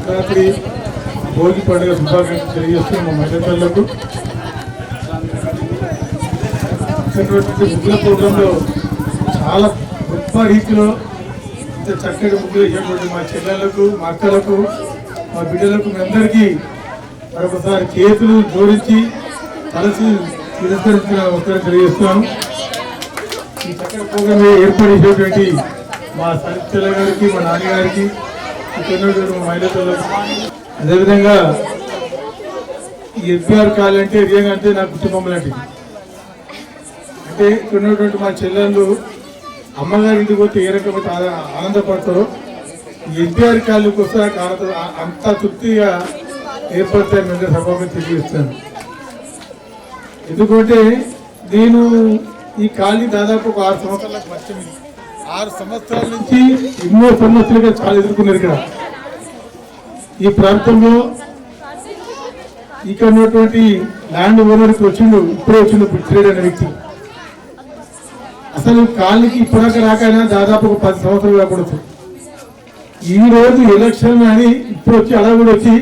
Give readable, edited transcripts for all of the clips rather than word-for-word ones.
సంక్రాంతి భోగి పండుగ శుభాకాంక్షలు తెలియజేస్తున్నాం మా మహిళలకు. ముగ్గుల ప్రోగ్రాంలో చాలా గొప్ప రీతిలో ఇంత చక్కటి ముగ్గులు వేసినటువంటి మా చెల్లెళ్లకు, మా అక్కలకు, మా బిడ్డలకు అందరికీ మరొకసారి చేతులు జోడించి కలిసి తిరస్కరించిన ఒకసారి తెలియజేస్తున్నాను. ఈ చక్కటి ప్రోగ్రాం ఏర్పాటు చేసేటువంటి మా సరితల గారికి, మా నాన్నగారికి, ఇక్కడ మా మహిళలకు, అదేవిధంగా ఈ ఎస్బీఆర్ కాల్ అంటే రియంగా అంటే నా కుటుంబం లాంటిది. అంటే ఇక్కడ ఉన్నటువంటి మా చెల్లెళ్ళు అమ్మగారి ఇంటికి పోతే ఏ రకమైన ఆనందపడతారో ఎన్టీఆర్ కాళ్ళకి వస్తే అంత తృప్తిగా ఏర్పడతాయని మేము సభగా తెలియజేస్తాను. ఎందుకంటే నేను ఈ కాళీ దాదాపు ఒక 6 సంవత్సరాలకు వచ్చింది. 6 సంవత్సరాల నుంచి ఎన్నో సమస్యలుగా చాలా ఎదుర్కొన్నారు. ఇక్కడ ఈ ప్రాంతంలో ఇక్కడ ఉన్నటువంటి ల్యాండ్ ఓనర్కి ఇప్పుడే వచ్చిండు పిచ్చిరెడ్డి అనే వ్యక్తి. అసలు కాళ్ళకి ఇప్పటిదాకా రాకైనా దాదాపు ఒక 10 సంవత్సరాలు కాకూడదు. ఈ రోజు ఎలక్షన్ అని ఇప్పుడు వచ్చి అలా కూడా వచ్చి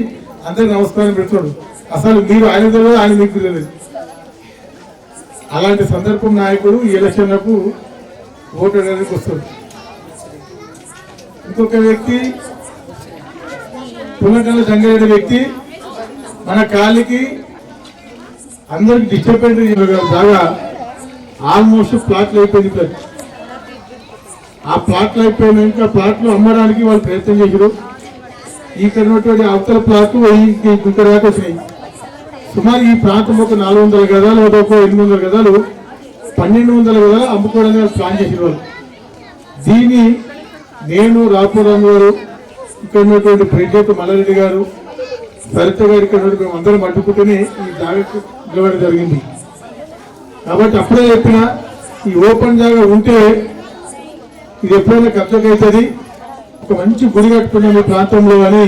అందరికి నమస్కారం పెడుతున్నాడు. అసలు మీరు ఆయన తెలియదు, ఆయన మీకు తెలియదు. అలాంటి సందర్భం నాయకుడు ఈ ఎలక్షన్లకు ఓటు వేయడానికి వస్తాడు. ఇంకొక వ్యక్తి పుల్లకల్ల జంగారెడ్డి వ్యక్తి మన కాళ్ళకి అందరికి డిస్టర్బెన్స్ బాగా ఆల్మోస్ట్ ప్లాట్లు అయిపోయింది. ఆ ప్లాట్లు అయిపోయినాక ప్లాట్లు అమ్మడానికి వాళ్ళు ప్రయత్నం చేశారు. ఇక్కడ ఉన్నటువంటి అవతల ప్లాట్లు ఇక్కడ దాకా వచ్చినాయి. సుమారు ఈ ప్రాంతం ఒక 400 గదాలు, ఒక 800 గదాలు, 1200 గదాలు అమ్ముకోవడానికి ప్లాన్ చేసిన వాళ్ళు. దీన్ని నేను, రాపురామ్ గారు, ఇక్కడ ఉన్నటువంటి ప్రెసిడెంట్ మల్లారెడ్డి గారు, సరిత గారు, ఇక్కడ మేము అందరం అడ్డుకుంటూనే ఈ జాగ్రత్త నిలబడి జరిగింది. కాబట్టి అప్పుడే చెప్పిన ఈ ఓపెన్ జాగా ఉంటే ఇది ఎప్పుడైనా కబ్జాకి అవుతుంది, ఒక మంచి గుడి కట్టుకున్నాం ఈ ప్రాంతంలో అని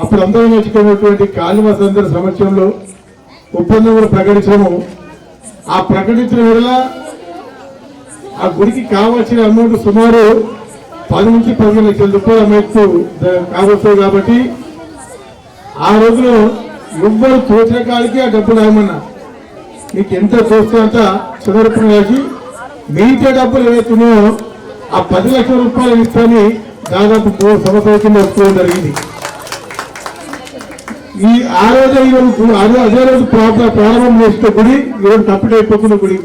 అప్పుడు అందరం వచ్చుకున్నటువంటి కాళీవాసులందరి సమక్షంలో ఒప్పందం కూడా ప్రకటించము. ఆ ప్రకటించిన వేళ ఆ గుడికి కావాల్సిన అమౌంట్ సుమారు 10 నుంచి 15 లక్షల రూపాయలు అమౌంట్ కావస్తాయి. కాబట్టి ఆ రోజులో ఎవ్వరు తోచిన కాడికి ఆ డబ్బులు రాయమన్నా మీకు ఎంత తోస్తే అంత చివరపున వేసి మిగతా డబ్బులు ఏవైతున్నాయో ఆ 10 లక్షల రూపాయలు ఇస్తాని దాదాపు 3 సంవత్సరాల కింద వస్తువు జరిగింది. ఆ రోజు అదే రోజు ప్రారంభం చేసిన గుడి ఈరోజు తప్పుడు అయిపోతున్న గుడి.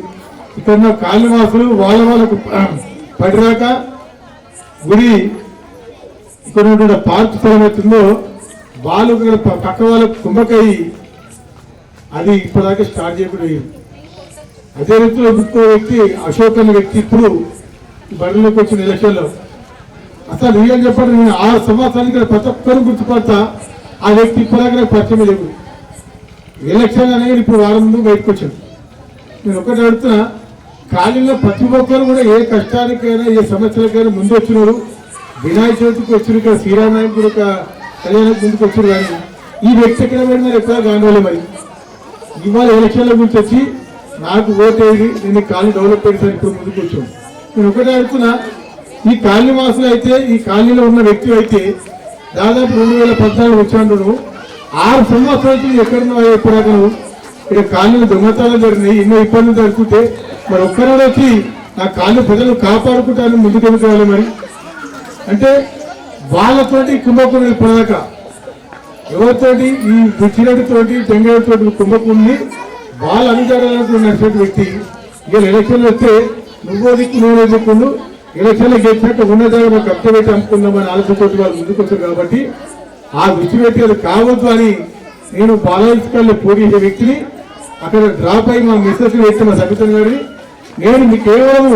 ఇక్కడ కాళీవాసులు వాళ్ళకు పడిరాక గుడి ఇక్కడ పార్క్ స్థలం అవుతుందో వాళ్ళు పక్క వాళ్ళకు కుంభకై అది ఇప్పటిదాకా స్టార్ట్ చేయకుండా. అదే రీతిలో ఇంకో వ్యక్తి అశోక్ అనే వ్యక్తి ఇప్పుడు బడిలోకి వచ్చిన ఎలక్షన్లో అసలు రియల్ చెప్పండి, నేను 6 సంవత్సరాలకి ప్రతి ఒక్కరు గుర్తుపడతా. ఆ వ్యక్తి ఇప్పటిదాకా పరిచయం లేదు. ఎలక్షన్ అనేది ఇప్పుడు వారం ముందు బయటకు వచ్చాడు. నేను ఒకటి అడుగుతున్నా, కాళీలో ప్రతి ఒక్కరు కూడా ఏ కష్టానికైనా ఏ సమస్యలకైనా ముందు వచ్చినారు. వినాయక చవితికి వచ్చిన ఇక్కడ శ్రీరామనాయకుడు కళ్యాణానికి ముందుకు వచ్చారు. కానీ ఈ వ్యక్తి ఎక్కడ పెడినారు ఎక్కడ కానివ్వాలి. మరి ఇవాళ ఎలక్షన్ల గురించి వచ్చి నాకు ఓటేది నేను కాలనీ డెవలప్ చేశాను ఇప్పుడు ముందుకు వచ్చాను. నేను ఒకటే అడుగుతున్నా, ఈ కాళీవాసులు అయితే ఈ కాలనీలో ఉన్న వ్యక్తి అయితే దాదాపు 2014 వచ్చాను. 6 సంవత్సరాలు ఎక్కడున్నా ఎప్పుడాక నువ్వు ఇక్కడ కాలనీలు దొంగతనాలు జరిగినాయి, ఎన్నో ఇబ్బందులు జరుగుతుంటే మరి ఒక్కరోజు వచ్చి నా కాలనీ ప్రజలు కాపాడుకుంటాను ముందుకు వెళ్ళిపోవాలి. మరి అంటే వాళ్ళతోటి కుంభకోణం ఇప్పటిదాకా ఎవరితోటి ఈ బుచ్చిరెడ్డితోటి జంగారెడ్డితోటి కుంభకోణి వాళ్ళ అధికారులతో నడిచే వ్యక్తి ఇవాళ ఎలక్షన్లు వస్తే నువ్వో దిక్కు నువ్వో దిక్కుండు ఎలక్షన్లు గెలిచినట్టు ఉన్న దగ్గర కబ్జా పెట్టి అమ్ముకుందామని ఆలోచనతోటి వాళ్ళు ముందుకు వచ్చారు. కాబట్టి ఆ దృష్టి పెట్టి అది కావద్దు అని నేను బాలయిస్కల్లో పోటీ చేసే వ్యక్తిని అక్కడ డ్రాప్ అయి మా మెసేజ్ వ్యక్తి మా సబితం గారిని నేను మీ కేవలం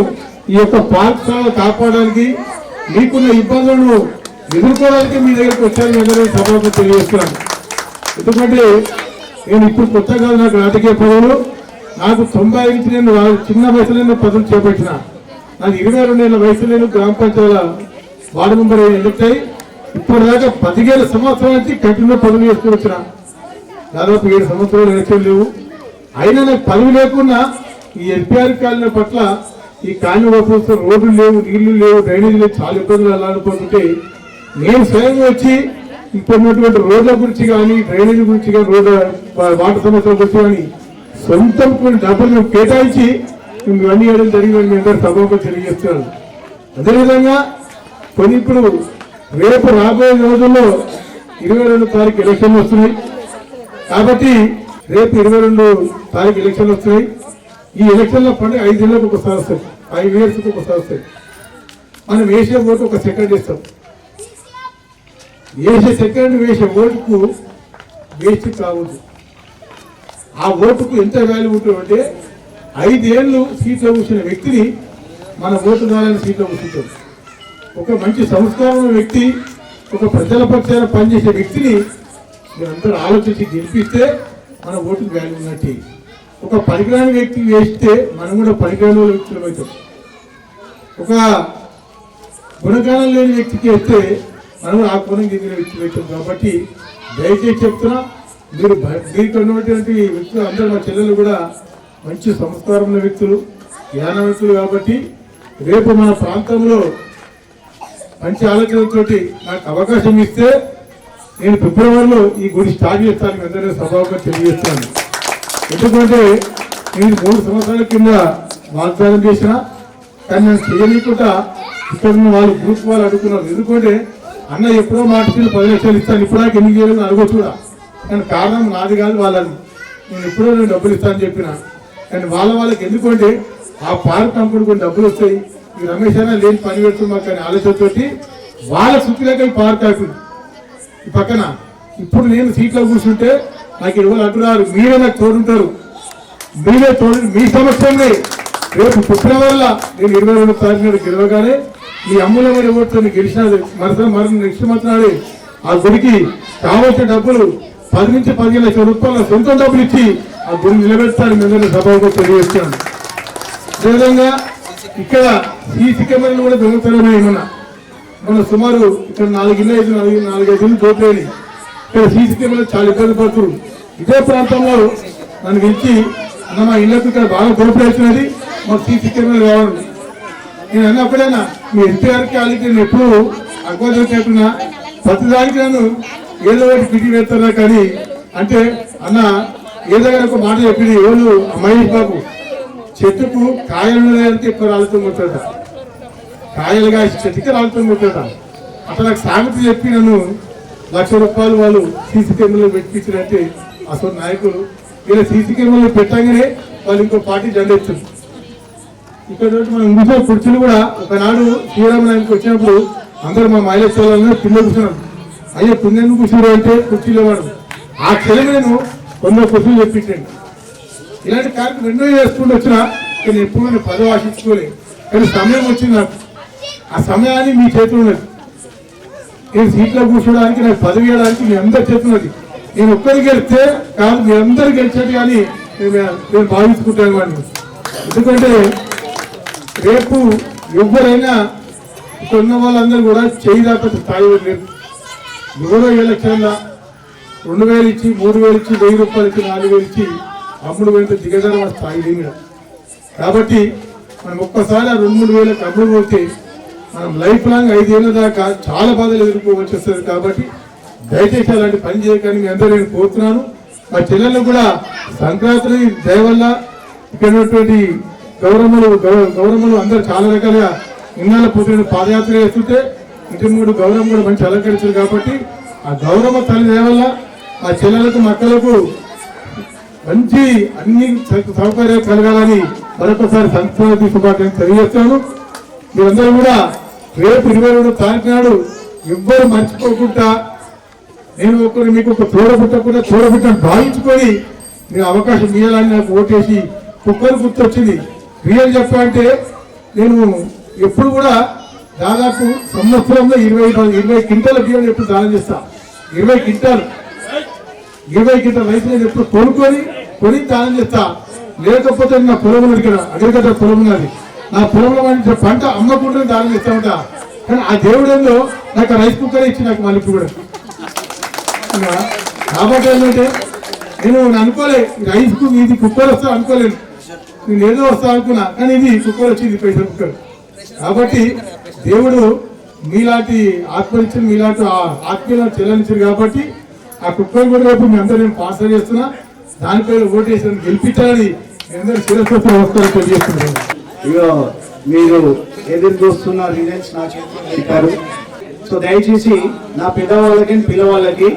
ఈ యొక్క పాఠశాల కాపాడడానికి మీకున్న ఇబ్బందులను ఎదుర్కోవడానికి మీ దగ్గరికి వచ్చాను అందరూ సభకు తెలియజేస్తున్నాను. ఎందుకంటే నేను ఇప్పుడు కొత్త కాదు, నాకు రాజకీయ పదవులు నాకు 90 నుంచి నేను చిన్న వయసులో పదవులు చేపట్టిన. నాకు 22 ఏళ్ల వయసు నేను గ్రామ పంచాయతీల వార్డు మెంబర్ ఎన్నికై ఇప్పటిదాకా 15 సంవత్సరాల నుంచి కంటిన్యూ పదవులు చేసుకుని వచ్చిన. దాదాపు 7 సంవత్సరాలు ఎలక్షన్ లేవు. అయినా నాకు పదవి లేకున్నా ఈ ఎన్టీఆర్ కాలనీ పట్ల ఈ కాలనీ వస్తున్న రోడ్లు లేవు, నీళ్లు లేవు, డ్రైనేజీ లేవు, చాలా ఇబ్బందులు అలాడిపోతుంటే నేను స్వయంగా వచ్చి ఇప్పుడు ఉన్నటువంటి రోడ్ల గురించి కానీ డ్రైనేజ్ గురించి కానీ రోడ్ల వాటర్ సమస్యల గురించి కానీ సొంతం కొన్ని డబ్బులు మేము కేటాయించి మేము ఇవన్నీ వేయడం జరిగిందని మీ అందరూ సభకు తెలియజేస్తున్నాను. అదేవిధంగా కొన్ని ఇప్పుడు రేపు రాబోయే రోజుల్లో 22 తారీఖు ఎలక్షన్లు వస్తున్నాయి కాబట్టి రేపు 22 తారీఖు ఎలక్షన్లు వస్తున్నాయి. ఈ ఎలక్షన్ల పండుగ 5 ఏళ్ళకు ఒకసారి వస్తాయి, 5 ఇయర్స్కి ఒకసారి వస్తాయి. మనం వేసే ఓటు ఒక సెకండ్ ఇస్తాం. సెకండ్ వేసే ఓటుకు వేస్ట్ కావద్దు. ఆ ఓటుకు ఎంత వాల్యూ ఉంటుందంటే 5 ఏళ్ళు సీట్లో కూర్చున్న వ్యక్తిని మన ఓటు ద్వారా సీట్లో కూర్చుంటాం. ఒక మంచి సంస్కారం వ్యక్తి, ఒక ప్రజల పక్షాన పనిచేసే వ్యక్తిని మీరందరూ ఆలోచించి గెలిపిస్తే మన ఓటుకు వాల్యూ ఉన్నట్టు. ఒక పనికిరాని వ్యక్తి వేస్తే మనం కూడా పనికిరాని వ్యక్తులు అవుతాం. ఒక గుణగానం లేని వ్యక్తికి వేస్తే మనం ఆ గుణం చెందిన వ్యక్తులు అవుతాం. కాబట్టి దయచేసి చెప్తున్నా, మీకు ఉన్నటువంటి వ్యక్తులు అందరూ మా చెల్లెలు కూడా మంచి సంస్కారం ఉన్న వ్యక్తులు, జ్ఞాన వ్యక్తులు. కాబట్టి రేపు మన ప్రాంతంలో మంచి ఆలోచనతోటి నాకు అవకాశం ఇస్తే నేను ఫిబ్రవరిలో ఈ గుడి స్టార్ట్ చేస్తాను. అందరూ సభగా తెలియజేస్తాను. ఎందుకంటే నేను 3 సంవత్సరాల కింద వాగ్దానం చేసిన, కానీ నేను చేయలేకుండా ఇక్కడ ఉన్న వాళ్ళు గ్రూప్ వాళ్ళు అడుగుతున్నారు. ఎందుకంటే అన్న ఎప్పుడో మాటలు 10 లక్షలు ఇస్తాను, ఇప్పుడు నాకు ఎన్ని చేయాలని అడగొచ్చు కూడా. కానీ కారణం నాది కాదు, వాళ్ళది. నేను డబ్బులు ఇస్తానని చెప్పిన, కానీ వాళ్ళకి ఎందుకంటే ఆ పార్క్ కంపెనీ కొన్ని డబ్బులు వస్తాయి, ఈ రమేష్ అయినా లేని పని పెడుతున్నా కానీ ఆలోచనతోటి వాళ్ళ సుఖిలేక ఈ పార్క్ అయిపోయింది ఈ పక్కన. ఇప్పుడు నేను సీట్లో కూర్చుంటే నాకు ఎవరు అంటున్నారు, మీరే నాకు తోడుంటారు, మీరే తోడు. మీ సమస్యనే రేపు ఫిబ్రవరిలో నేను 22 తారీఖు గెలవగానే ఈ అమ్ముల మీద ఓట్లు గెలిచినది నెక్స్ట్ మంత్ నాడే ఆ గుడికి కావాల్సిన డబ్బులు 10 నుంచి 15 లక్షల రూపాయల సొంత డబ్బులు ఇచ్చి ఆ గుడి నిలబెడతాను. మేము సభకు తెలియజేస్తున్నాను. అదేవిధంగా ఇక్కడ సీసీ కెమెరాలు కూడా దొంగతనమే ఏమన్నా మన సుమారు ఇక్కడ 4 ఇళ్ళు దోపలేని ఇక్కడ సీసీ కెమెరాలు చాలా ఇబ్బంది పడుతున్నారు. ఇదే ప్రాంతంలో నన్ను పిలిచి అన్న మా ఇళ్ళకు ఇక్కడ బాగా దోపలేసినది, మాకు సీసీ కెమెరాలు కావాలి. నేను అన్న అప్పుడైనా మీ ఎన్టీఆర్కి వాళ్ళకి నేను ఎప్పుడు అగ్వాదం చెప్పినా ప్రతిదానికి నన్ను ఏదో ఒకటి పిటి పెడతారా కానీ అంటే అన్న ఏదో ఒక మాట చెప్పింది ఎవరు మహేష్ బాబు, చెట్టుకు కాయలు అంటే ఎక్కువ రాళ్ళతో ముట్టట, కాయలు కాసి చెట్టుకి రాళ్ళతో ముట్టట. అట్లా నాకు సామెత చెప్పి నన్ను ₹1,00,000 వాళ్ళు సీసీ కెమెరాలు పెట్టించినట్టే అసలు నాయకులు. ఇలా సీసీ కెమెరాలు పెట్టగానే వాళ్ళు ఇంకో పార్టీ జెండా ఇచ్చారు. ఇక్కడ మనం ఇందులో కుర్చీలు కూడా ఒకనాడు శ్రీరామనాయకు వచ్చినప్పుడు అందరూ మా మైలేశ్వరాలను కింద కూర్చున్నాం. అయ్యో పుణ్యాన్ని కూర్చున్నారు అంటే కుర్చీలు వాడు ఆ క్షణం నేను కొందరు కుర్చీలు చెప్పించండి. ఇలాంటి కార్యక్రమం ఎన్నో చేసుకుంటూ వచ్చినా నేను ఎప్పుడు నేను పదవి ఆశించుకోలేదు. కానీ సమయం వచ్చింది నాకు, ఆ సమయాన్ని మీ చేతులు ఉన్నది. నేను సీట్లో కూర్చోడానికి నాకు పదవి ఇవ్వడానికి మీ అందరి చేతున్నది. నేను ఒక్కరికి గెలిస్తే కాదు మీ అందరు గెలిచేది కానీ నేను భావించుకుంటాను వాడిని. ఎందుకంటే రేపు ఎవరైనా ఇక్కడ ఉన్న వాళ్ళందరూ కూడా చేయదాకా స్థాయి లేదు. ఎవరో ఎలక్షన్ల 2,000 ఇచ్చి 3,000 ఇచ్చి 1,000 రూపాయలు ఇచ్చి 4,000 ఇచ్చి అమ్ముడు పోయితే దిగజారు స్థాయి లేదు. కాబట్టి మనం ఒక్కసారి ఆ 2-3 వేలకు అమ్ముడు పోతే మనం లైఫ్ లాంగ్ 5 ఏళ్ళ దాకా చాలా బాధలు ఎదుర్కోవాల్సి వస్తుంది. కాబట్టి దయచేసి అలాంటి పని చేయకని మీ అందరూ నేను కోరుతున్నాను. మా చెల్లెళ్ళు కూడా సంక్రాంతి దయ వల్ల ఇక్కడ ఉన్నటువంటి గౌరమ్మలు అందరూ చాలా రకాలుగా ఇన్నాళ్ళ పొద్దున పాదయాత్ర చేస్తుంటే ఇంటి 3 గౌరవం కూడా మంచి అలంకరించారు. కాబట్టి ఆ గౌరమ్మ తల్లి దయ వల్ల ఆ చెల్లెలకు మక్కలకు మంచి అన్ని సౌకర్యాలు కలగాలని మరొకసారి సంక్రాంతి శుభాకాంక్షలు తెలియజేస్తాను. మీరందరూ కూడా రేపు 22 తారీఖు నాడు ఎవ్వరు మర్చిపోకుండా నేను మీకు ఒక తోడబుట్టని భావించుకొని మీరు అవకాశం ఇవ్వాలని నాకు ఓటేసి కుక్కలు గుర్తొచ్చింది. రియల్ చెప్పాలంటే నేను ఎప్పుడు కూడా దాదాపు సంవత్సరంలో 20 క్వింటాల బియ్యం ఎప్పుడు దానం చేస్తా. 20 క్వింటాల్ రైతు నేను ఎప్పుడు కొని దానం చేస్తా. లేకపోతే నా పొలం ఉన్నది ఇక్కడ అగ్రికల్చర్ పొలం ఉన్నది, నా పొలంలో పండించిన పంట అమ్మకుండా దానం చేస్తా ఉంటా. కానీ ఆ దేవుడు ఏందో నాకు రైస్ కుక్కర్ ఇచ్చి నాకు మళ్ళీ కూడా. కాబట్టి ఏంటంటే నేను అనుకోలే రైస్కు ఇది కుక్కర్ వస్తా అనుకోలేదు, నేను ఏదో వస్తా అనుకున్నా. కానీ ఇది కుక్కర్ వచ్చింది, పైసా కుక్కర్. కాబట్టి దేవుడు మీలాంటి ఆత్మనిచ్చారు, మీలాంటి ఆత్మీయులను చెల్లనిచ్చారు కాబట్టి ఆ కుక్కను కూడా రేపు మీ అందరూ నేను పాస్ చేస్తున్నా. దానిపై ఓటేసి గెలిపించాలని మీ అందరూ శిరస్సు నమస్కారం తెలియజేస్తున్నాను. ఇక మీరు ఎదురు చూస్తున్న రిజల్ట్స్ నా చేతిలో పెట్టారు. సో దయచేసి నా పెద్దవాళ్ళకి పిల్లవాళ్ళకి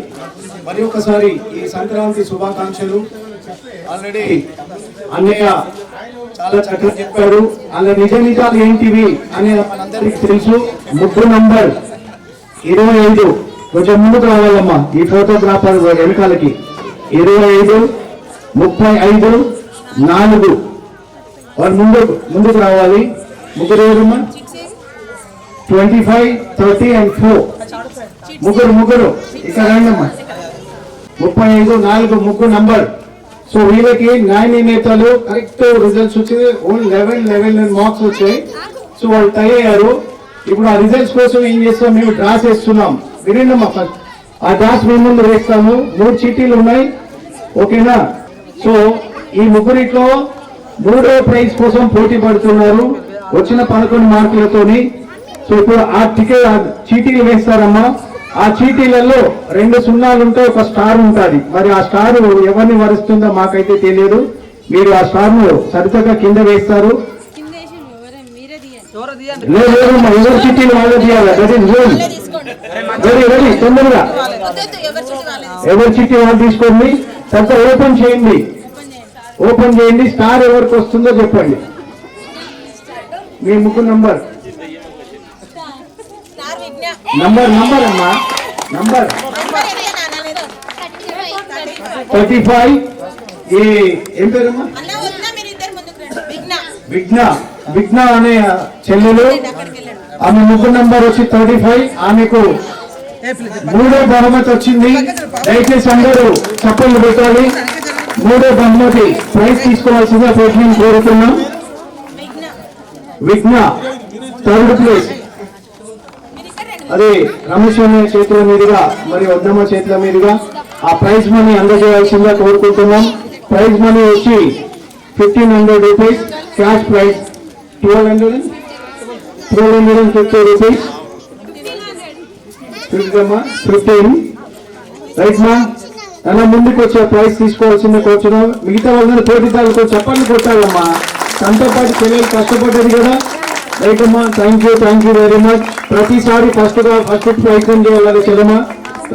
మరి ఒకసారి ఈ సంక్రాంతి శుభాకాంక్షలు. ఆల్రెడీ అన్నయ్య చాలా చక్కగా చెప్పారు. అలా నిజ నిజాలు ఏంటివి అని మనందరికీ తెలుసు. ముగ్గు నంబర్ 25 కొంచెం ముందుకు రావాలమ్మా. ఈ ఫోటోగ్రాఫర్ వెనకాలకి 25, 35, 4 వారు ముందుకు రావాలి. ముగ్గురు ఎవరమ్మా? 25, 30 and 4 ముగ్గురు ఇక్కడ రండమ్మా. 35, 4 ముగ్గురు నంబర్. సో వీళ్ళకి న్యాయ నేతలు కరెక్ట్ రిజల్ట్స్ వచ్చింది. ఓన్లీ 11 మార్క్స్ వచ్చాయి. సో వాళ్ళు టై అయ్యారు. ఇప్పుడు ఆ రిజల్ట్స్ కోసం ఏం చేస్తాం, మేము డ్రాస్ వేస్తున్నాం. వినండమ్మా, ఫస్ట్ ఆ డ్రాస్ మేము ముందు వేస్తాము. 3 చీటీలు ఉన్నాయి, ఓకేనా? సో ఈ ముగ్గురిట్లో 3వ ప్రైజ్ కోసం పోటీ పడుతున్నారు వచ్చిన 11 మార్కులతోని. సో ఇప్పుడు ఆ చీటీలు వేస్తారమ్మా. ఆ చీటీలలో 2 సున్నాలు ఉంటాయి, ఒక స్టార్ ఉంటుంది. మరి ఆ స్టార్ ఎవరిని వరుస్తుందో మాకైతే తెలియదు. మీరు ఆ స్టార్ ను సరితగా కింద వేస్తారు. లేదమ్మా, ఎవరి చీటీలు వాళ్ళు తీయాలి. రెడీ తొందరగా ఎవరి చీటీ వాళ్ళు తీసుకోండి. తర్వాత ఓపెన్ చేయండి. స్టార్ ఎవరికి వస్తుందో చెప్పండి. మీ ముగ్గురు నంబర్ అమ్మా. నంబర్ 35. ఏం పేరమ్మా? విఘ్న అనే చెల్లెలు. ఆమె ముగ్గురు నంబర్ వచ్చి 35. ఆమెకు 3వ బహుమతి వచ్చింది. దయచేసి అందరూ చప్పట్లు పెట్టాలి. 3వ బహుమతి ప్రైజ్ తీసుకోవాల్సిందిగా ప్రయత్నం కోరుతున్నాం. విఘ్న 3rd ప్లేస్. అది రమేష్ అనే చేతుల మీదుగా మరి వద్దమ్మ చేతుల మీదుగా ఆ ప్రైజ్ మనీ అందజేయాల్సిందిగా కోరుకుంటున్నాం. ప్రైజ్ మనీ వచ్చి 1500 rupees. Cash prize 1250 rupees. 15 right మా. అలా ముందుకు వచ్చే ప్రైజ్ తీసుకోవాల్సిందే కోరుచున్నాం. మిగతా వాళ్ళని పోటీదారులతో చెప్పండి కొట్టాలమ్మా. తనతో పాటు చెల్లెలు కష్టపడ్డది కదా. రైట్ అమ్మా, థ్యాంక్ యూ వెరీ మచ్. ప్రతిసారి ఫస్ట్ ప్రయత్నం చేయాలి చెల్లమ్మా.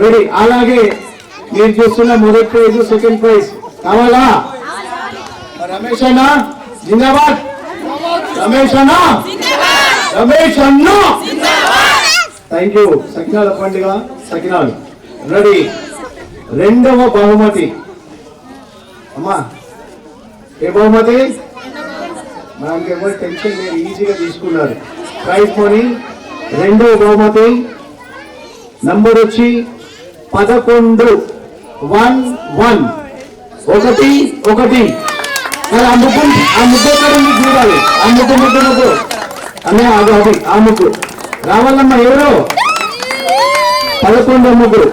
రెడీ. అలాగే మీరు చూస్తున్న మొదటి ప్రైజ్, సెకండ్ ప్రైజ్ కావాలా? రమేష్ అన్న జిందాబాద్. రమేష్ అన్న థ్యాంక్ యూ. సకినాల పండుగ సకినాలు రెడీ. 2వ బహుమతి అమ్మా. ఏ బహుమతి? మనకి ఎవరు టెన్షన్ మీరు ఈజీగా తీసుకున్నారు. ప్రైజ్ మనీ 2వ బహుమతి నంబర్ వచ్చి 11, 1. ఆ ముగ్గు చూడాలి. ఆ ముగ్గు అనే అది ఆ ముగ్గు రావాలమ్మా. ఎవరు? 11వ ముగ్గు.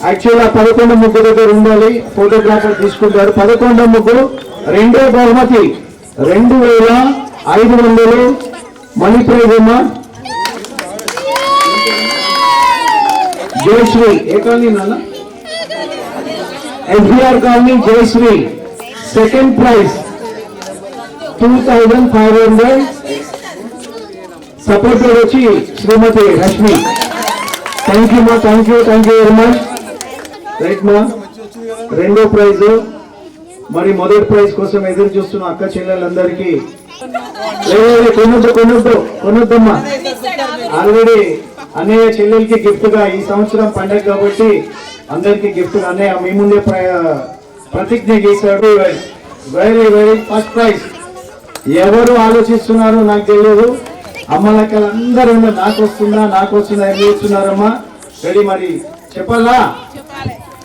యాక్చువల్ 11వ ముగ్గు దగ్గర ఉండాలి. ఫోటోగ్రాఫర్ తీసుకుంటారు. 11వ ముగ్గు 2వ బహుమతి 2500 మనీ ప్రైజ్ అమ్మా. జయశ్రీ ఏ కాలనీ నాన్న? NTR colony Jayashree. Second prize 2500. Supporter వచ్చి Srimathi Rashmi. Thank you very much. Right మా. 2వ ప్రైజ్ మరి మొదటి ప్రైజ్ కోసం ఎదురు చూస్తున్న అక్క చెల్లెలందరికీ కొనొద్దమ్మా. ఆల్రెడీ అన్నయ్య చెల్లెలకి గిఫ్ట్ గా ఈ సంవత్సరం పండగ కాబట్టి అందరికి గిఫ్ట్ అన్నయ్య మీ ముందే ప్రతిజ్ఞ చేశాడు. Very first prize. ఎవరు ఆలోచిస్తున్నారో నాకు తెలియదు. అమ్మలక్కలు అందరూ నాకు వస్తుందా ఏం చేస్తున్నారమ్మా? రెడీ మరి చెప్పాలా?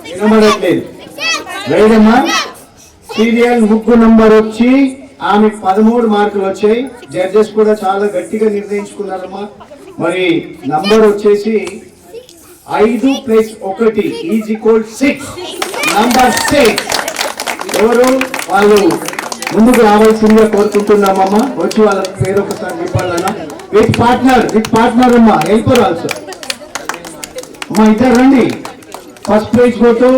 వినబడట్లేదు. రెడీమ్మా. సీరియల్ ముగ్గు నంబర్ వచ్చి ఆమెకు 13 మార్కులు వచ్చాయి. జడ్జెస్ కూడా చాలా గట్టిగా నిర్ణయించుకున్నారమ్మా. మరి నంబర్ వచ్చేసి 5 + 1 = 6. నంబర్ 6 ఎవరు? వాళ్ళు ముందుకు రావాల్సిందిగా కోరుకుంటున్నామమ్మా. వచ్చి వాళ్ళ పేరు ఒకసారి చెప్పాలన్నా. విత్ పార్ట్నర్ అమ్మా హెల్పర్ ఆల్సో అమ్మా ఇద్దరు రండి. ఫస్ట్ ప్రైజ్ కొట్టు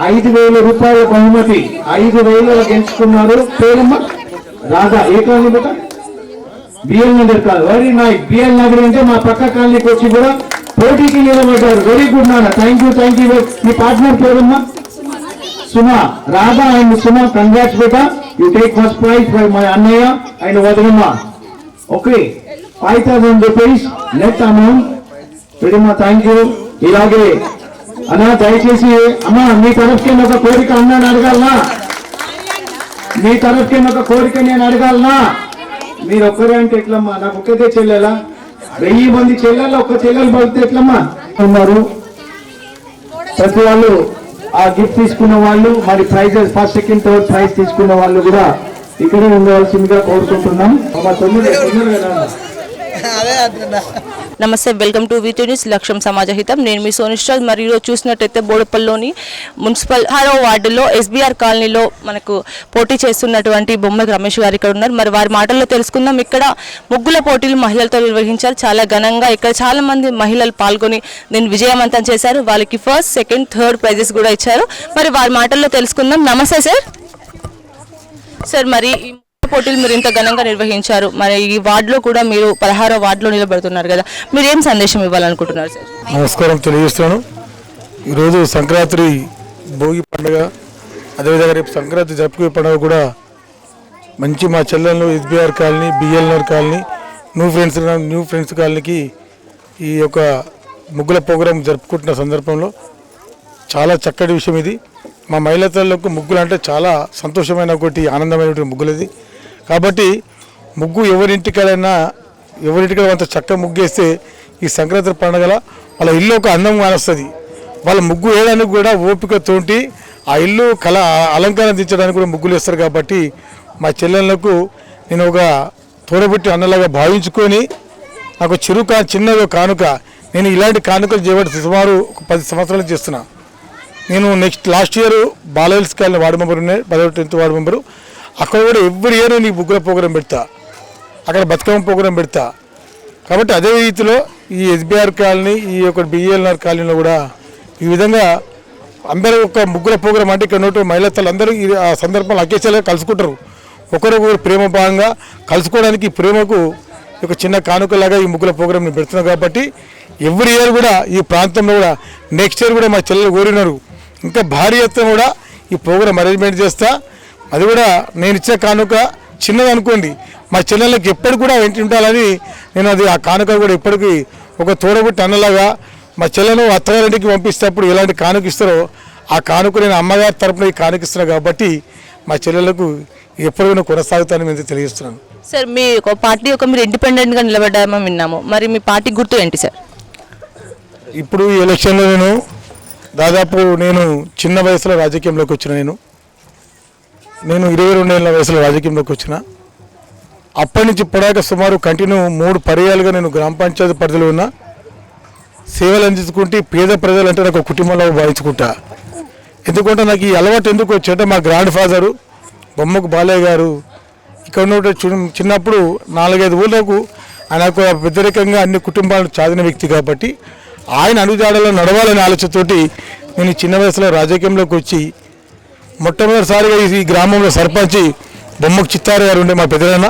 5,000 రూపాయల బహుమతి 5,000 గెలుచుకున్నారు. పేరమ్మా రాధా. ఏ కాలనీ బేట? బిఎల్ నగర్ కాదు. Very nice. బిఎల్ నగర్ అంటే మా పక్క కాలనీకి వచ్చి కూడా పోటీకి నిలబడ్డారు. వెరీ గుడ్ నాన్న. Thank you. మీ పార్ట్నర్ పేరమ్మా? సుమా. రాధా అండ్ సుమా, కంగ్రాట్స్ బేటా. You take first prize for my అన్నయ్య అండ్ వదనమ్మ. Okay, 5,000 rupees net amount. పెద్దమ్మ థ్యాంక్ యూ. ఇలాగే అన్నా దయచేసి అమ్మా మీ తరఫుకి ఒక కోరిక అన్నాను అడగాలనా? మీ తరఫుకి ఒక కోరిక నేను అడగాలనా? మీరు ఒక్కరే అంటే ఎట్లమ్మా? నాకు ఒక్కతే చెల్లెలా? 1000 మంది చెల్లెలు ఒక్క చెల్లెలు పడితే ఎట్లమ్మా ఉన్నారు? ప్రతి వాళ్ళు ఆ గిఫ్ట్ తీసుకున్న వాళ్ళు మరి prices first second third prize తీసుకున్న వాళ్ళు కూడా ఇక్కడే ఉండవలసిందిగా కోరుకుంటున్నాం. నమస్తే, వెల్కమ్ టు వీటూ న్యూస్ లక్ష్యం సమాజ హితం. నేను మీ సోనిష్రాజ్. మరి ఈరోజు చూసినట్టయితే బోడుపల్లిలోని మున్సిపల్ 6వ వార్డులో ఎస్బీఆర్ కాలనీలో మనకు పోటీ చేస్తున్నటువంటి బొమ్మ రమేష్ గారు ఇక్కడ ఉన్నారు. మరి వారి మాటల్లో తెలుసుకుందాం. ఇక్కడ ముగ్గుల పోటీలు మహిళలతో నిర్వహించారు. చాలా ఘనంగా ఇక్కడ చాలా మంది మహిళలు పాల్గొని దీన్ని విజయవంతం చేశారు. వాళ్ళకి ఫస్ట్ సెకండ్ థర్డ్ ప్రైజెస్ కూడా ఇచ్చారు. మరి వారి మాటల్లో తెలుసుకుందాం. నమస్తే సార్. మరి పోటీలు మీరు ఇంత ఘనంగా నిర్వహించారు. మరి ఈ వార్డులో కూడా మీరు 16వ వార్డులో నిలబడుతున్నారు కదా, మీరు ఏం సందేశం ఇవ్వాలనుకుంటున్నారు సార్? నమస్కారం తెలియజేస్తున్నాను. ఈరోజు సంక్రాంతి భోగి పండుగ, అదేవిధంగా రేపు సంక్రాంతి జరుపుకునే పండుగ కూడా మంచి మా చెల్లెళ్ళు SBR colony, BLR colony, new friends కాలనీకి ఈ యొక్క ముగ్గుల ప్రోగ్రాం జరుపుకుంటున్న సందర్భంలో చాలా చక్కటి విషయం ఇది. మా మహిళలకు ముగ్గులు అంటే చాలా సంతోషమైన ఒకటి ఆనందమైనటువంటి ముగ్గులు ఇది. కాబట్టి ముగ్గు ఎవరింటికైనా అంత చక్కగా ముగ్గేస్తే ఈ సంక్రాంతి పండుగల వాళ్ళ ఇల్లు ఒక అందం కానొస్తుంది. వాళ్ళ ముగ్గు వేయడానికి కూడా ఓపికతోటి ఆ ఇల్లు అలంకరణ దించడానికి కూడా ముగ్గులు వేస్తారు. కాబట్టి మా చెల్లెళ్ళకు నేను ఒక తోడబుట్టి అన్నలాగా భావించుకొని నాకు చిన్నగా కానుక, నేను ఇలాంటి కానుకలు చేయబట్టి సుమారు 10 సంవత్సరాలు చేస్తున్నా. నేను last year Balahills colony ward member ఉన్నాయి, 10th వార్డు మెంబరు. అక్కడ కూడా ఎవ్రీ ఇయర్ నేను ముగ్గుల ప్రోగ్రాం పెడతా, అక్కడ బతుకమ్మ ప్రోగ్రాం పెడతా. కాబట్టి అదే రీతిలో ఈ ఎస్బీఆర్ కాలనీ, ఈ యొక్క బిఎల్ఆర్ కాలనీలో కూడా ఈ విధంగా అందరూ ఒక ముగ్గుల ప్రోగ్రాం అంటే ఇక్కడ ఉన్నటువంటి మహిళలు అందరూ ఆ సందర్భంలో అకేషన్గా కలుసుకుంటారు. ఒకరొకరు ప్రేమ భాగంగా కలుసుకోవడానికి ప్రేమకు ఒక చిన్న కానుకలాగా ఈ ముగ్గుల ప్రోగ్రాం నేను పెడుతున్నాను. కాబట్టి ఎవ్రీ ఇయర్ కూడా ఈ ప్రాంతంలో కూడా నెక్స్ట్ ఇయర్ కూడా మా చెల్లెలు కోరినారు ఇంకా భారీ ఎత్తున కూడా ఈ ప్రోగ్రాం అరేంజ్మెంట్ చేస్తా. అది కూడా నేను ఇచ్చే కానుక చిన్నది అనుకోండి, మా చెల్లెళ్ళకి ఎప్పటికి కూడా వెంట ఉండాలని నేను అది ఆ కానుక కూడా ఇప్పటికీ ఒక తోడబుట్టి అన్నలాగా మా చెల్లెను అత్తగారింటికి పంపిస్తేప్పుడు ఎలాంటి కానుక ఇస్తారో ఆ కానుక నేను అమ్మగారి తరపున ఈ కానుక ఇస్తున్నాను. కాబట్టి మా చెల్లెలకు ఎప్పటికైనా కొనసాగుతానని మేము తెలియజేస్తున్నాను. సార్, మీ పార్టీ మీరు ఇండిపెండెంట్గా నిలబడ్డామని విన్నాము. మరి మీ పార్టీ గుర్తు ఏంటి సార్? ఇప్పుడు ఈ ఎలక్షన్లో నేను చిన్న వయసులో రాజకీయంలోకి వచ్చిన. నేను 22 ఏళ్ళ వయసులో రాజకీయంలోకి వచ్చిన. అప్పటి నుంచి ఇప్పటిదాకా సుమారు కంటిన్యూ 3 పర్యాలుగా నేను గ్రామ పంచాయతీ పరిధిలో ఉన్న సేవలు అందించుకుంటే పేద ప్రజలు అంటే నాకు కుటుంబంలో భావించుకుంటా. ఎందుకంటే నాకు ఈ అలవాటు ఎందుకు వచ్చాయంటే మా గ్రాండ్ ఫాదరు బొమ్మకు బాలయ్య గారు ఇక్కడ ఉన్న చిన్నప్పుడు 4-5 ఊళ్ళకు ఆయనకు వ్యతిరేకంగా అన్ని కుటుంబాలను చాదిన వ్యక్తి. కాబట్టి ఆయన అడుగుజాడలో నడవాలనే ఆలోచనతోటి నేను చిన్న వయసులో రాజకీయంలోకి వచ్చి మొట్టమొదటిసారిగా ఈ గ్రామంలో సర్పంచి బొమ్మకు చిత్తారు గారు ఉండే మా పెద్దనాన్న,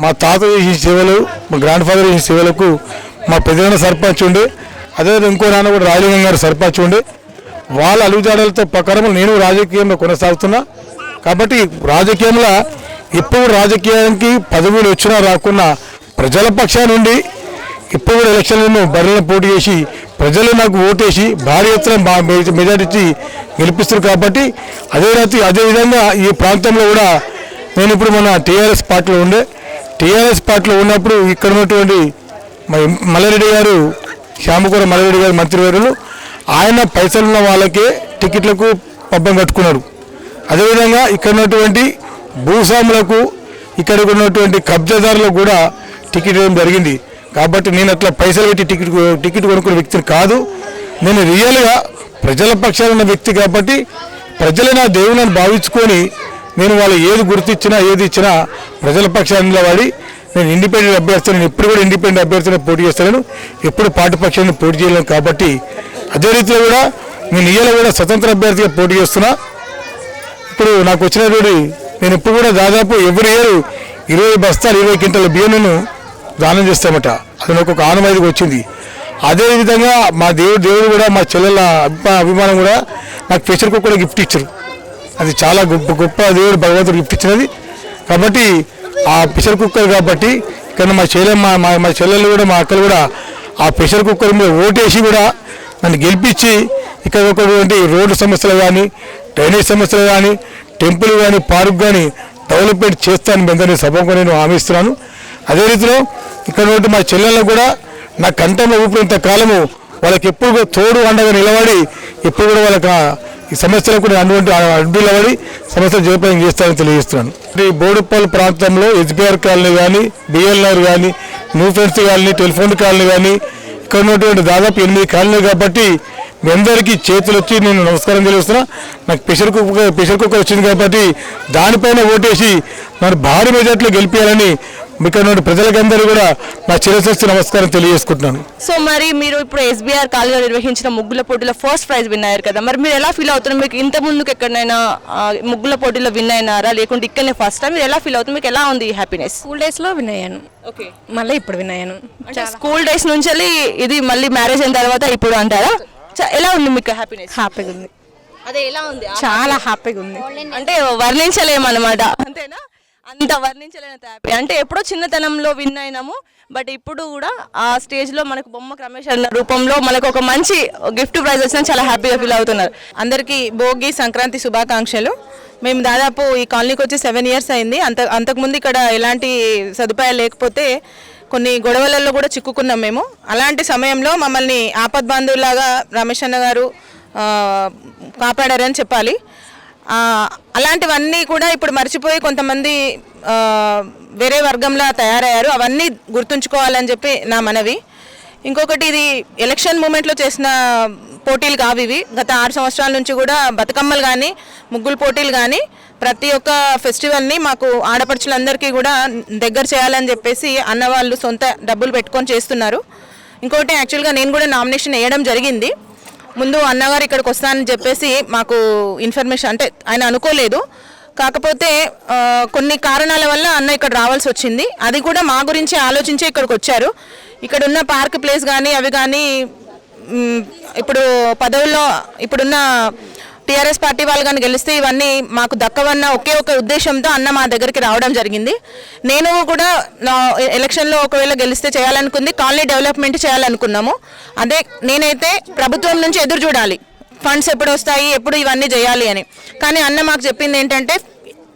మా తాత చేసిన సేవలు, మా గ్రాండ్ ఫాదర్ చేసిన సేవలకు మా పెద్దనాన్న సర్పంచ్ ఉండే. అదేవిధంగా ఇంకో నాన్న కూడా రాజలింగం గారు సర్పంచ్ ఉండే. వాళ్ళ అడుగుజాడలతో ప్రకారం నేను రాజకీయంలో కొనసాగుతున్నా. కాబట్టి రాజకీయంలో ఎప్పుడు రాజకీయానికి పదవులు వచ్చినా రాకున్నా ప్రజల పక్షాన నుండి ఇప్పుడు కూడా ఎలక్షన్లను బరిలో పోటీ చేసి ప్రజలు నాకు ఓటేసి భారీ ఎత్తున మెజారిటీ గెలిపిస్తారు. కాబట్టి అదేవిధంగా ఈ ప్రాంతంలో కూడా నేను ఇప్పుడు మన టీఆర్ఎస్ పార్టీలో ఉన్నప్పుడు ఇక్కడ ఉన్నటువంటి మల్లారెడ్డి గారు, శ్యామకూర మల్లారెడ్డి గారు మంత్రివర్యులు, ఆయన పైసలున్న వాళ్ళకే టికెట్లకు పబ్బం కట్టుకున్నారు. అదేవిధంగా ఇక్కడ ఉన్నటువంటి భూస్వాములకు, ఇక్కడ ఉన్నటువంటి కబ్జాదారులకు కూడా టికెట్ ఇవ్వడం జరిగింది. కాబట్టి నేను అట్లా పైసలు పెట్టి టికెట్ కొనుక్కునే వ్యక్తిని కాదు. నేను రియల్గా ప్రజల పక్షాన ఉన్న వ్యక్తి. కాబట్టి ప్రజలే నా దేవుళ్ళని భావించుకొని నేను వాళ్ళు ఏది గుర్తిచ్చినా ఏది ఇచ్చినా ప్రజల పక్షాన నిలబడి నేను ఇండిపెండెంట్ అభ్యర్థిని, నేను ఎప్పుడు కూడా ఇండిపెండెంట్ అభ్యర్థిని పోటీ చేస్తాను, ఎప్పుడు పార్టీ పక్షాన్ని పోటీ చేయలేను. కాబట్టి అదే రీతిలో కూడా నేను ఇయ్యాల కూడా స్వతంత్ర అభ్యర్థిగా పోటీ చేస్తున్నా. ఇప్పుడు నాకు వచ్చినటువంటి నేను ఇప్పుడు కూడా దాదాపు ఎవ్రీ ఇయర్ 20 బస్తాలు 20 క్వింటాల బియ్యను దానం చేస్తామట. అది నాకు ఒక ఆనవాయితీగా వచ్చింది. అదేవిధంగా మా దేవుడు కూడా మా చెల్లెల అభిమానం కూడా నాకు ప్రెషర్ కుక్కర్ గిఫ్ట్ ఇచ్చారు. అది చాలా గొప్ప దేవుడు భగవంతుడు గిఫ్ట్ ఇచ్చినది. కాబట్టి ఆ ప్రెషర్ కుక్కర్ కాబట్టి ఇక్కడ మా చెల్లెళ్ళు కూడా మా అక్కలు కూడా ఆ ప్రెషర్ కుక్కర్ మీద ఓటేసి కూడా నన్ను గెలిపించి ఇక్కడ ఒకటి రోడ్డు సమస్యలు కానీ, డ్రైనేజ్ సమస్యలు కానీ, టెంపుల్ కానీ, పార్క్ కానీ డెవలప్మెంట్ చేస్తాను మీ అందరినీ సభకు నేను హామీ ఇస్తున్నాను. అదే రీతిలో ఇక్కడ ఉంటే మా చెల్లెళ్ళకు కూడా నా కంఠంలో ఊపినంత కాలము వాళ్ళకి ఎప్పుడు తోడు అండగా నిలబడి ఎప్పుడు కూడా వాళ్ళకి ఈ సమస్యలకు కూడా అడ్డు నిలబడి సమస్యలు జయప్రదం చేస్తానని తెలియజేస్తున్నాను. ఈ బోడుపల్లి ప్రాంతంలో ఎస్బీఆర్ కాలనీ కానీ, బిఎల్ఆర్ కానీ, new friends colony, telephone colony కానీ ఇక్కడ ఉన్నటువంటి దాదాపు 8 కాలనీలు కాబట్టి మీ అందరికీ చేతులు వచ్చి నేను నమస్కారం తెలియజేస్తున్నా. నాకు ప్రెషర్ కుక్కర్ వచ్చింది కాబట్టి దానిపైన ఓటేసి నన్ను భారీ మెజార్టీలో గెలిపించాలని ఇక్కడ ప్రజలకందరూ కూడా నా చిరస్సు నమస్కారం తెలియజేసుకుంటున్నాను. సో మరి మీరు ఇప్పుడు ఎస్బీఆర్ కాలేజీలో నిర్వహించిన ముగ్గుల పోటీలో ఫస్ట్ ప్రైజ్ విన్ అయ్యారు కదా, మరి మీరు ఎలా ఫీల్ అవుతున్నారు? మీకు ఇంత ముందుకు ఎక్కడైనా ముగ్గుల పోటీలో విన్ అయినారా, లేకుంటే ఇక్కడనే ఫస్ట్ టైం మీరు ఎలా ఫీల్ అవుతుంది? మీకు ఎలా ఉంది హ్యాపీనెస్? స్కూల్ డేస్లో విన్ అయ్యాను. ఓకే, మళ్ళీ ఇప్పుడు విన్ అయ్యాను. స్కూల్ డేస్ నుంచి ఇది మళ్ళీ మ్యారేజ్ అయిన తర్వాత ఇప్పుడు అంటారా? ఎలా ఉంది మీకు హ్యాపీనెస్? హ్యాపీగా ఉంది, అదే ఎలా ఉంది? చాలా హ్యాపీగా ఉంది. అంటే వర్ణించలేమన్నమాట, అంతేనా? అంత వర్ణించలేనంత హ్యాపీ. అంటే ఎప్పుడో చిన్నతనంలో విన్ అయినాము, బట్ ఇప్పుడు కూడా ఆ స్టేజ్లో మనకు బొమ్మ రమేష్ అన్న రూపంలో మనకు ఒక మంచి గిఫ్ట్ ప్రైజ్ వచ్చినా చాలా హ్యాపీగా ఫీల్ అవుతున్నారు. అందరికీ భోగి సంక్రాంతి శుభాకాంక్షలు. మేము దాదాపు ఈ కాలనీకి వచ్చి 7 years అయింది. అంతకుముందు ఇక్కడ ఎలాంటి సదుపాయాలు లేకపోతే కొన్ని గొడవలలో కూడా చిక్కుకున్నాం మేము. అలాంటి సమయంలో మమ్మల్ని ఆపద్బాంధువులాగా రమేష్ అన్న గారు కాపాడారని చెప్పాలి. అలాంటివన్నీ కూడా ఇప్పుడు మర్చిపోయి కొంతమంది వేరే వర్గంలో తయారయ్యారు. అవన్నీ గుర్తుంచుకోవాలని చెప్పి నా మనవి. ఇంకొకటి, ఇది ఎలక్షన్ మూమెంట్లో చేసిన పోటీలు కావు ఇవి. గత 6 సంవత్సరాల నుంచి కూడా బతుకమ్మలు కానీ, ముగ్గులు పోటీలు కానీ, ప్రతి ఒక్క ఫెస్టివల్ని మాకు ఆడపడుచులందరికీ కూడా దగ్గర చేయాలని చెప్పేసి అన్నవాళ్ళు సొంత డబ్బులు పెట్టుకొని చేస్తున్నారు. ఇంకోటి, యాక్చువల్గా నేను కూడా నామినేషన్ వేయడం జరిగింది. ముందు అన్నగారు ఇక్కడికి వస్తానని చెప్పేసి మాకు ఇన్ఫర్మేషన్, అంటే ఆయన అనుకోలేదు. కాకపోతే కొన్ని కారణాల వల్ల అన్న ఇక్కడ రావాల్సి వచ్చింది. అది కూడా మా గురించి ఆలోచించి ఇక్కడికి వచ్చారు. ఇక్కడ ఉన్న పార్క్ ప్లేస్ కానీ అవి కానీ ఇప్పుడు పదవుల్లో ఇప్పుడున్న టీఆర్ఎస్ పార్టీ వాళ్ళు కానీ గెలిస్తే ఇవన్నీ మాకు దక్కవన్న ఒకే ఒక ఉద్దేశంతో అన్న మా దగ్గరికి రావడం జరిగింది. నేను కూడా ఎలక్షన్లో ఒకవేళ గెలిస్తే చేయాలనుకుంది కాలనీ డెవలప్మెంట్ చేయాలనుకున్నాము. అదే నేనైతే ప్రభుత్వం నుంచి ఎదురు చూడాలి, ఫండ్స్ ఎప్పుడు వస్తాయి, ఎప్పుడు ఇవన్నీ చేయాలి అని. కానీ అన్న మాకు చెప్పింది ఏంటంటే,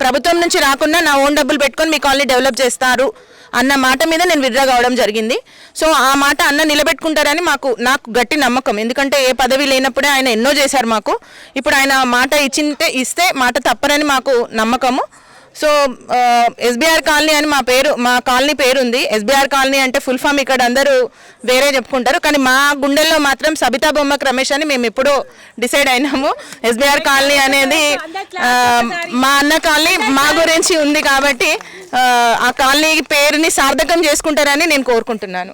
ప్రభుత్వం నుంచి రాకుండా నా ఓన్ డబ్బులు పెట్టుకొని మీ కాలనీ డెవలప్ చేస్తారు అన్న మాట మీద నేను విత్డ్రా కావడం జరిగింది. సో ఆ మాట అన్న నిలబెట్టుకుంటారని నాకు గట్టి నమ్మకం. ఎందుకంటే ఏ పదవి లేనప్పుడే ఆయన ఎన్నో చేశారు మాకు. ఇప్పుడు ఆయన మాట ఇస్తే మాట తప్పరని మాకు నమ్మకము. సో ఎస్బీఆర్ కాలనీ అని మా కాలనీ పేరు ఉంది. ఎస్బీఆర్ కాలనీ అంటే ఫుల్ ఫామ్ ఇక్కడ అందరూ వేరే చెప్పుకుంటారు, కానీ మా గుండెల్లో మాత్రం సబితా బొమ్మక్ రమేష్ అని మేము ఎప్పుడూ డిసైడ్ అయినాము. ఎస్బీఆర్ కాలనీ అనేది మా అన్న కాలనీ మా గురించి ఉంది కాబట్టి ఆ కాలనీ పేరుని సార్థకం చేసుకుంటారని నేను కోరుకుంటున్నాను.